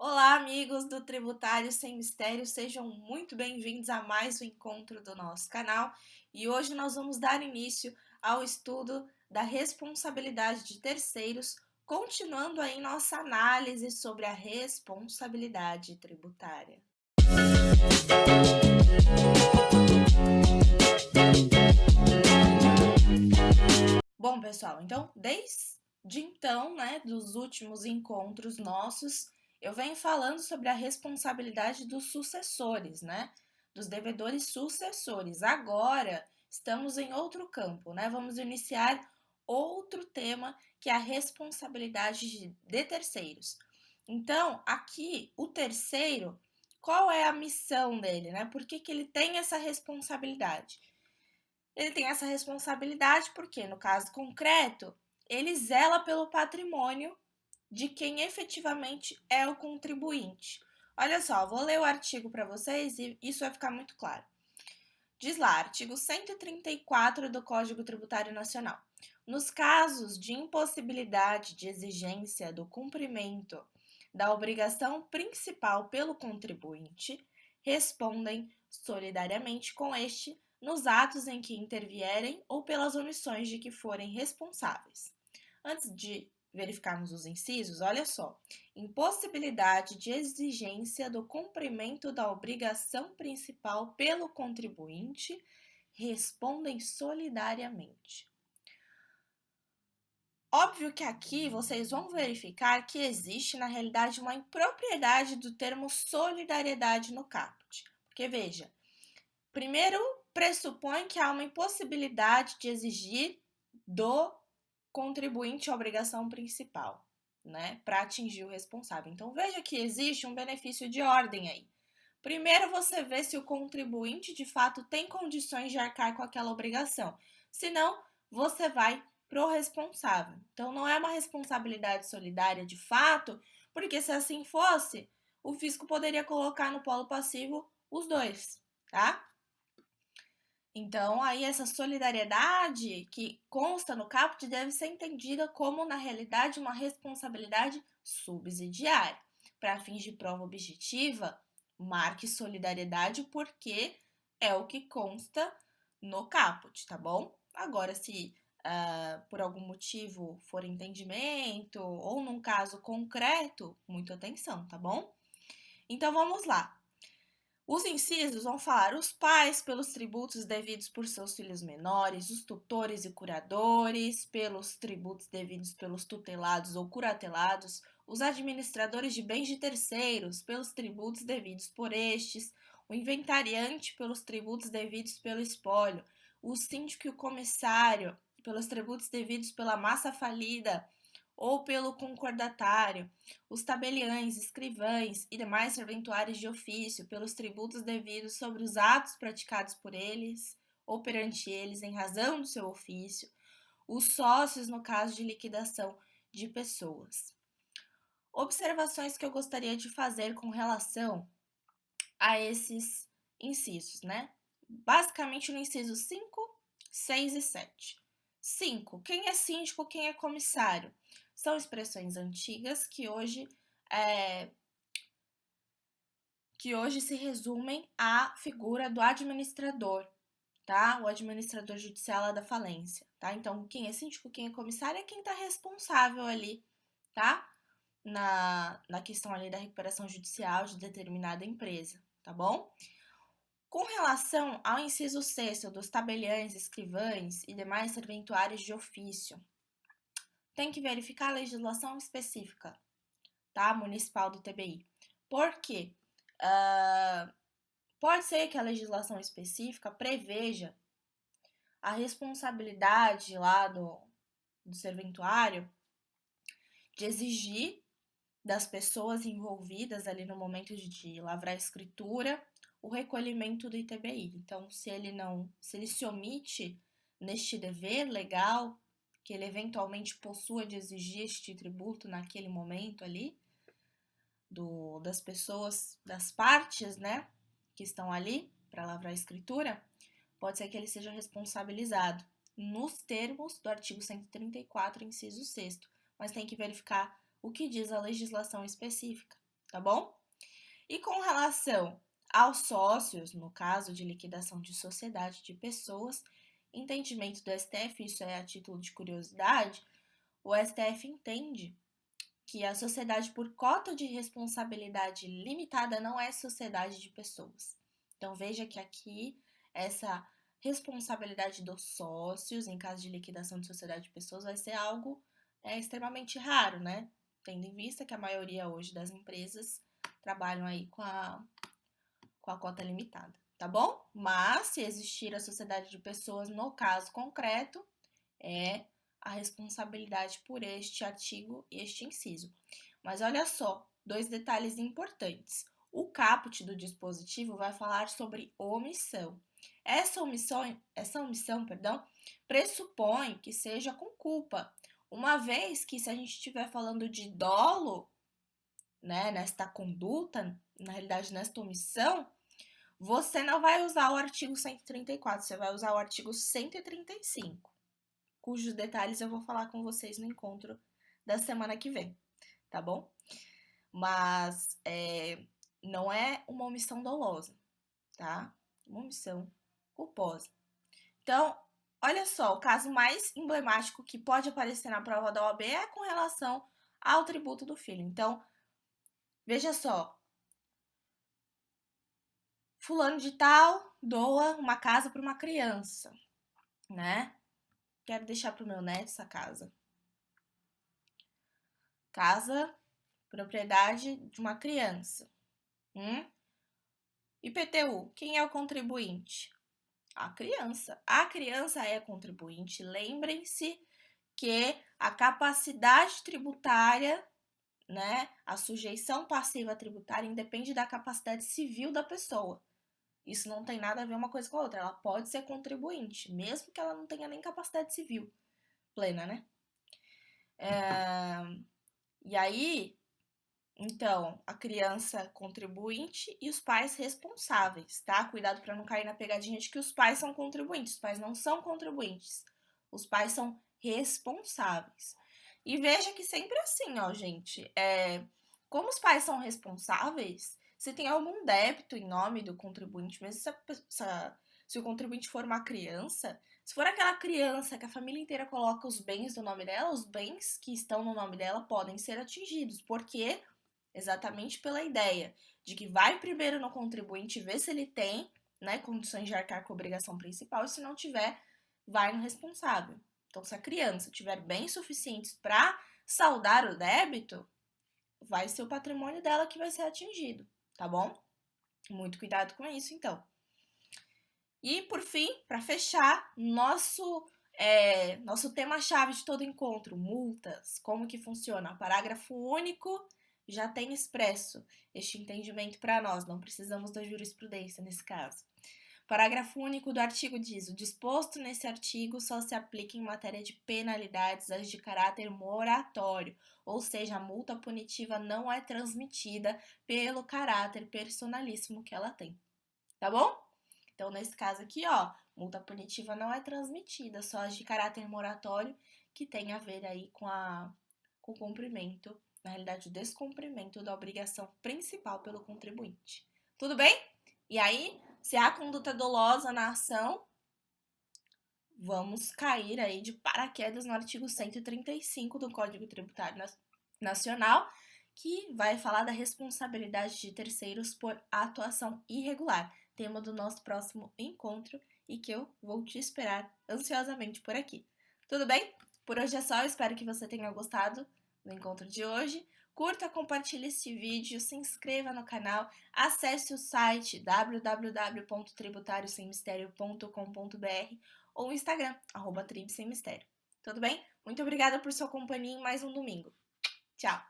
Olá, amigos do Tributário Sem Mistério, sejam muito bem-vindos a mais um encontro do nosso canal e hoje nós vamos dar início ao estudo da responsabilidade de terceiros, continuando aí nossa análise sobre a responsabilidade tributária. Bom, pessoal, então, desde então, dos últimos encontros nossos, eu venho falando sobre a responsabilidade dos sucessores, dos devedores sucessores. Agora, estamos em outro campo, Vamos iniciar outro tema, que é a responsabilidade de terceiros. Então, aqui, o terceiro, qual é a missão dele, Por que ele tem essa responsabilidade? Ele tem essa responsabilidade porque, no caso concreto, ele zela pelo patrimônio de quem efetivamente é o contribuinte. Olha só, vou ler o artigo para vocês e isso vai ficar muito claro. Diz lá, artigo 134 do Código Tributário Nacional. Nos casos de impossibilidade de exigência do cumprimento da obrigação principal pelo contribuinte, respondem solidariamente com este nos atos em que intervierem ou pelas omissões de que forem responsáveis. Antes de verificarmos os incisos, olha só. Impossibilidade de exigência do cumprimento da obrigação principal pelo contribuinte, respondem solidariamente. Óbvio que aqui vocês vão verificar que existe, na realidade, uma impropriedade do termo solidariedade no caput. Porque, veja, primeiro pressupõe que há uma impossibilidade de exigir do contribuinte a obrigação principal, para atingir o responsável. Então, veja que existe um benefício de ordem aí. Primeiro, você vê se o contribuinte, de fato, tem condições de arcar com aquela obrigação. Se não, você vai pro responsável. Então, não é uma responsabilidade solidária de fato, porque se assim fosse, o fisco poderia colocar no polo passivo os dois, tá? Então, aí essa solidariedade que consta no caput deve ser entendida como, na realidade, uma responsabilidade subsidiária. Para fins de prova objetiva, marque solidariedade porque é o que consta no caput, tá bom? Agora, se por algum motivo for entendimento ou num caso concreto, muita atenção, tá bom? Então, vamos lá. Os incisos vão falar os pais pelos tributos devidos por seus filhos menores, os tutores e curadores pelos tributos devidos pelos tutelados ou curatelados, os administradores de bens de terceiros pelos tributos devidos por estes, o inventariante pelos tributos devidos pelo espólio, o síndico e o comissário pelos tributos devidos pela massa falida ou pelo concordatário, os tabeliães, escrivães e demais serventuários de ofício, pelos tributos devidos sobre os atos praticados por eles ou perante eles em razão do seu ofício, os sócios no caso de liquidação de pessoas. Observações que eu gostaria de fazer com relação a esses incisos, Basicamente no inciso 5, 6 e 7. 5. Quem é síndico, quem é comissário? São expressões antigas que hoje se resumem à figura do administrador, tá? O administrador judicial da falência, tá? Então, quem é síndico, quem é comissário é quem está responsável ali, tá? Na questão ali da recuperação judicial de determinada empresa, tá bom? Com relação ao inciso 6º dos tabeliães, escrivães e demais serventuários de ofício, tem que verificar a legislação específica, tá? Municipal do TBI. Por quê? Pode ser que a legislação específica preveja a responsabilidade lá do serventuário de exigir das pessoas envolvidas ali no momento de lavrar a escritura o recolhimento do ITBI. Então, se ele se omite neste dever legal que ele eventualmente possua de exigir este tributo naquele momento ali, das pessoas, das partes, que estão ali para lavrar a escritura, pode ser que ele seja responsabilizado nos termos do artigo 134, inciso 6º, mas tem que verificar o que diz a legislação específica, tá bom? E com relação aos sócios, no caso de liquidação de sociedade de pessoas, entendimento do STF, isso é a título de curiosidade, o STF entende que a sociedade por cota de responsabilidade limitada não é sociedade de pessoas. Então veja que aqui essa responsabilidade dos sócios em caso de liquidação de sociedade de pessoas vai ser algo extremamente raro, né? Tendo em vista que a maioria hoje das empresas trabalham aí com a cota limitada, tá bom? Mas se existir a sociedade de pessoas no caso concreto, é a responsabilidade por este artigo e este inciso. Mas olha só, dois detalhes importantes. O caput do dispositivo vai falar sobre omissão. Essa omissão, pressupõe que seja com culpa, uma vez que se a gente estiver falando de dolo, né, nesta conduta, na realidade nesta omissão, você não vai usar o artigo 134, você vai usar o artigo 135, cujos detalhes eu vou falar com vocês no encontro da semana que vem, tá bom? Mas não é uma omissão dolosa, tá? Uma omissão culposa. Então, olha só, o caso mais emblemático que pode aparecer na prova da OAB é com relação ao tributo do filho. Então, veja só, fulano de tal doa uma casa para uma criança, né? Quero deixar para o meu neto essa casa. Casa, propriedade de uma criança. IPTU, quem é o contribuinte? A criança. A criança é contribuinte. Lembrem-se que a capacidade tributária, né, a sujeição passiva tributária independe da capacidade civil da pessoa. Isso não tem nada a ver uma coisa com a outra. Ela pode ser contribuinte, mesmo que ela não tenha nem capacidade civil plena, né? E aí, então, a criança contribuinte e os pais responsáveis, tá? Cuidado para não cair na pegadinha de que os pais são contribuintes. Os pais não são contribuintes. Os pais são responsáveis. E veja que sempre assim, ó, gente. Como os pais são responsáveis, se tem algum débito em nome do contribuinte, mesmo se o contribuinte for uma criança, se for aquela criança que a família inteira coloca os bens no nome dela, os bens que estão no nome dela podem ser atingidos. Por quê? Exatamente pela ideia de que vai primeiro no contribuinte ver se ele tem, né, condições de arcar com a obrigação principal, e se não tiver, vai no responsável. Então, se a criança tiver bens suficientes para saldar o débito, vai ser o patrimônio dela que vai ser atingido, tá bom? Muito cuidado com isso, então. E, por fim, para fechar, nosso tema-chave de todo encontro, multas. Como que funciona? O parágrafo único já tem expresso este entendimento para nós, não precisamos da jurisprudência nesse caso. Parágrafo único do artigo diz: o disposto nesse artigo só se aplica em matéria de penalidades as de caráter moratório, ou seja, a multa punitiva não é transmitida pelo caráter personalíssimo que ela tem. Tá bom? Então, nesse caso aqui, ó, multa punitiva não é transmitida, só as de caráter moratório, que tem a ver aí com o cumprimento, na realidade, o descumprimento da obrigação principal pelo contribuinte. Tudo bem? E aí, se há conduta dolosa na ação, vamos cair aí de paraquedas no artigo 135 do Código Tributário Nacional, que vai falar da responsabilidade de terceiros por atuação irregular, tema do nosso próximo encontro e que eu vou te esperar ansiosamente por aqui. Tudo bem? Por hoje é só, eu espero que você tenha gostado do encontro de hoje. Curta, compartilhe este vídeo, se inscreva no canal, acesse o site www.tributariosemmistério.com.br ou o Instagram, @tribsemmistério. Tudo bem? Muito obrigada por sua companhia em mais um domingo. Tchau!